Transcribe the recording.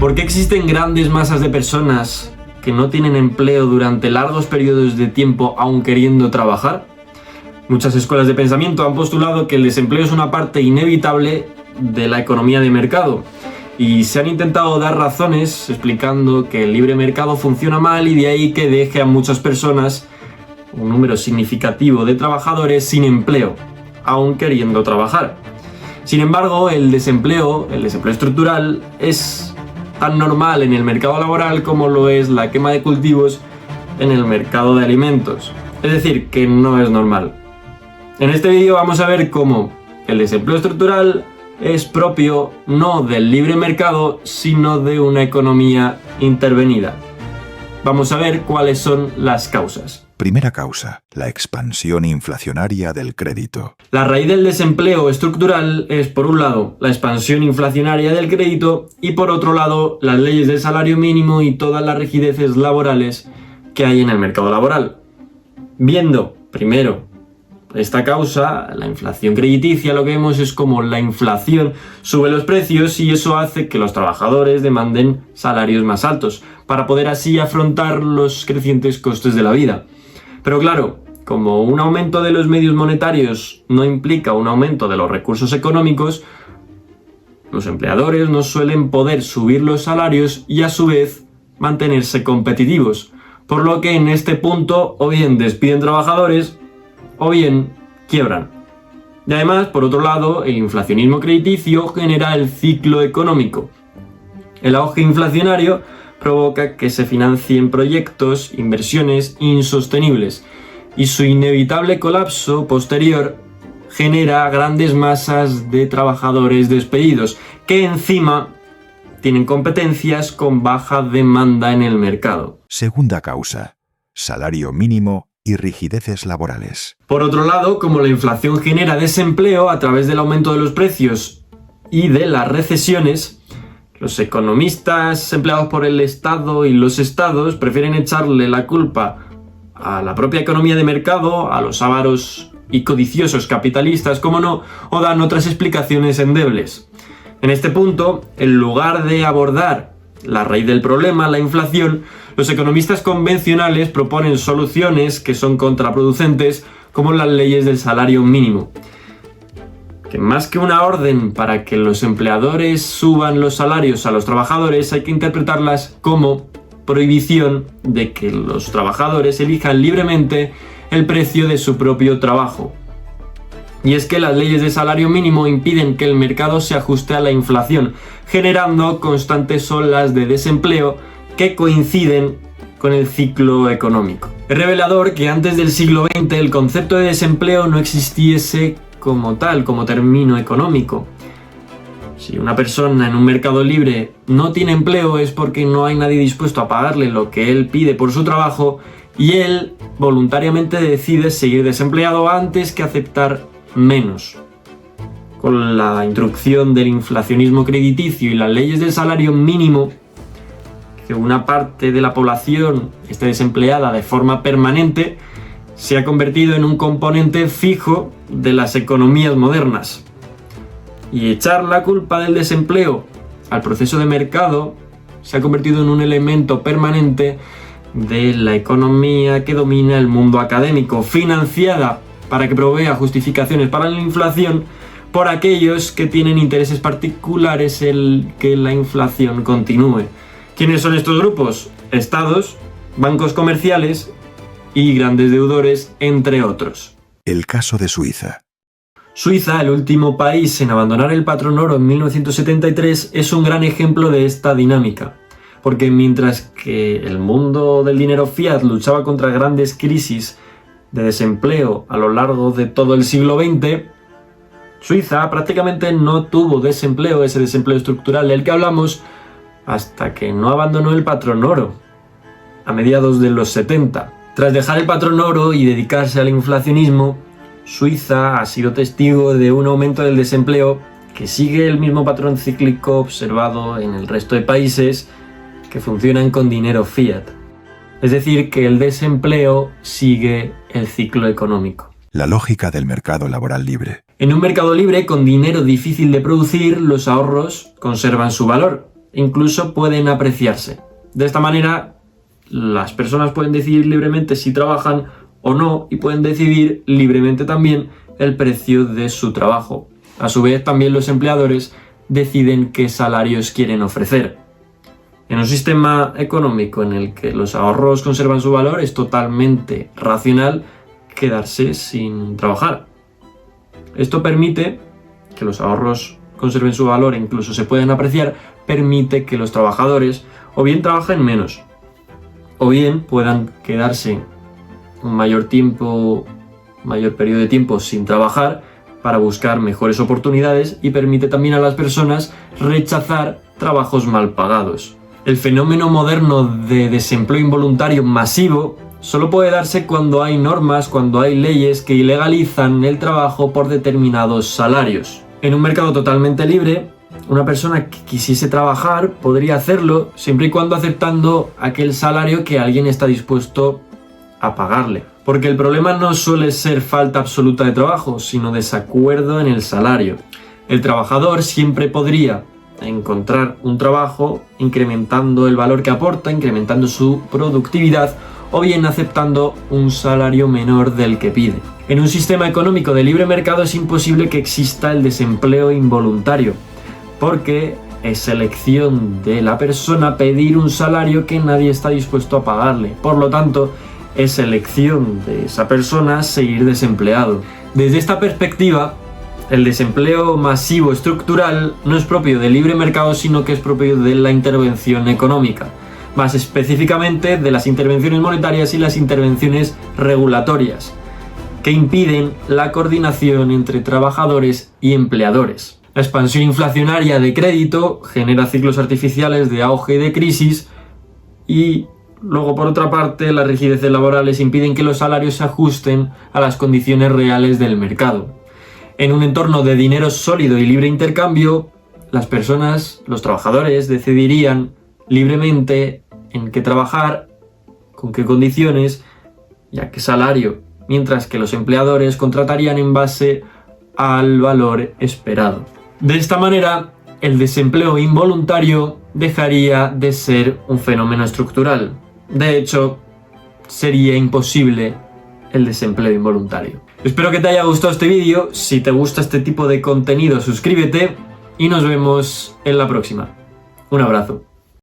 ¿Por qué existen grandes masas de personas que no tienen empleo durante largos periodos de tiempo aun queriendo trabajar? Muchas escuelas de pensamiento han postulado que el desempleo es una parte inevitable de la economía de mercado y se han intentado dar razones explicando que el libre mercado funciona mal y de ahí que deje a muchas personas, un número significativo de trabajadores, sin empleo, aun queriendo trabajar. Sin embargo, el desempleo estructural es tan normal en el mercado laboral como lo es la quema de cultivos en el mercado de alimentos. Es decir, que no es normal. En este vídeo vamos a ver cómo el desempleo estructural es propio no del libre mercado, sino de una economía intervenida. Vamos a ver cuáles son las causas. Primera causa, la expansión inflacionaria del crédito. La raíz del desempleo estructural es, por un lado, la expansión inflacionaria del crédito y, por otro lado, las leyes del salario mínimo y todas las rigideces laborales que hay en el mercado laboral. Viendo, primero, esta causa, la inflación crediticia, lo que vemos es como la inflación sube los precios y eso hace que los trabajadores demanden salarios más altos para poder así afrontar los crecientes costes de la vida. Pero claro, como un aumento de los medios monetarios no implica un aumento de los recursos económicos, los empleadores no suelen poder subir los salarios y a su vez mantenerse competitivos, por lo que en este punto o bien despiden trabajadores o bien quiebran. Y además, por otro lado, el inflacionismo crediticio genera el ciclo económico. El auge inflacionario provoca que se financien proyectos, inversiones insostenibles, y su inevitable colapso posterior genera grandes masas de trabajadores despedidos, que encima tienen competencias con baja demanda en el mercado. Segunda causa, salario mínimo y rigideces laborales. Por otro lado, como la inflación genera desempleo a través del aumento de los precios y de las recesiones, los economistas empleados por el Estado y los estados prefieren echarle la culpa a la propia economía de mercado, a los avaros y codiciosos capitalistas, como no, o dan otras explicaciones endebles. En este punto, en lugar de abordar la raíz del problema, la inflación, los economistas convencionales proponen soluciones que son contraproducentes, como las leyes del salario mínimo, que más que una orden para que los empleadores suban los salarios a los trabajadores, hay que interpretarlas como prohibición de que los trabajadores elijan libremente el precio de su propio trabajo. Y es que las leyes de salario mínimo impiden que el mercado se ajuste a la inflación, generando constantes olas de desempleo que coinciden con el ciclo económico. Es revelador que antes del siglo XX el concepto de desempleo no existiese como tal, como término económico. Si una persona en un mercado libre no tiene empleo es porque no hay nadie dispuesto a pagarle lo que él pide por su trabajo y él voluntariamente decide seguir desempleado antes que aceptar menos. Con la introducción del inflacionismo crediticio y las leyes del salario mínimo, que una parte de la población esté desempleada de forma permanente, se ha convertido en un componente fijo de las economías modernas. Y echar la culpa del desempleo al proceso de mercado se ha convertido en un elemento permanente de la economía que domina el mundo académico, financiada para que provea justificaciones para la inflación por aquellos que tienen intereses particulares en que la inflación continúe. ¿Quiénes son estos grupos? Estados, bancos comerciales y grandes deudores, entre otros. El caso de Suiza. Suiza, el último país en abandonar el patrón oro en 1973, es un gran ejemplo de esta dinámica, porque mientras que el mundo del dinero fiat luchaba contra grandes crisis de desempleo a lo largo de todo el siglo XX, Suiza prácticamente no tuvo desempleo, ese desempleo estructural del que hablamos, hasta que no abandonó el patrón oro, a mediados de los 70. Tras dejar el patrón oro y dedicarse al inflacionismo, Suiza ha sido testigo de un aumento del desempleo que sigue el mismo patrón cíclico observado en el resto de países que funcionan con dinero fiat. Es decir, que el desempleo sigue el ciclo económico. La lógica del mercado laboral libre. En un mercado libre con dinero difícil de producir, los ahorros conservan su valor. incluso pueden apreciarse. De esta manera, las personas pueden decidir libremente si trabajan o no y pueden decidir libremente también el precio de su trabajo. A su vez, también los empleadores deciden qué salarios quieren ofrecer. En un sistema económico en el que los ahorros conservan su valor, es totalmente racional quedarse sin trabajar. Esto permite que los ahorros conserven su valor e incluso se pueden apreciar, permite que los trabajadores o bien trabajen menos, o bien puedan quedarse un mayor periodo de tiempo sin trabajar para buscar mejores oportunidades, y permite también a las personas rechazar trabajos mal pagados. El fenómeno moderno de desempleo involuntario masivo solo puede darse cuando hay normas, cuando hay leyes que ilegalizan el trabajo por determinados salarios. En un mercado totalmente libre, una persona que quisiese trabajar podría hacerlo siempre y cuando aceptando aquel salario que alguien está dispuesto a pagarle. Porque el problema no suele ser falta absoluta de trabajo, sino desacuerdo en el salario. El trabajador siempre podría encontrar un trabajo incrementando el valor que aporta, incrementando su productividad, o bien aceptando un salario menor del que pide. En un sistema económico de libre mercado es imposible que exista el desempleo involuntario, porque es elección de la persona pedir un salario que nadie está dispuesto a pagarle. Por lo tanto, es elección de esa persona seguir desempleado. Desde esta perspectiva, el desempleo masivo estructural no es propio del libre mercado, sino que es propio de la intervención económica, más específicamente de las intervenciones monetarias y las intervenciones regulatorias, que impiden la coordinación entre trabajadores y empleadores. La expansión inflacionaria de crédito genera ciclos artificiales de auge y de crisis, y luego, por otra parte, las rigideces laborales impiden que los salarios se ajusten a las condiciones reales del mercado. En un entorno de dinero sólido y libre intercambio, las personas, los trabajadores, decidirían libremente en qué trabajar, con qué condiciones y a qué salario, mientras que los empleadores contratarían en base al valor esperado. De esta manera, el desempleo involuntario dejaría de ser un fenómeno estructural. De hecho, sería imposible el desempleo involuntario. Espero que te haya gustado este vídeo. Si te gusta este tipo de contenido, suscríbete y nos vemos en la próxima. Un abrazo.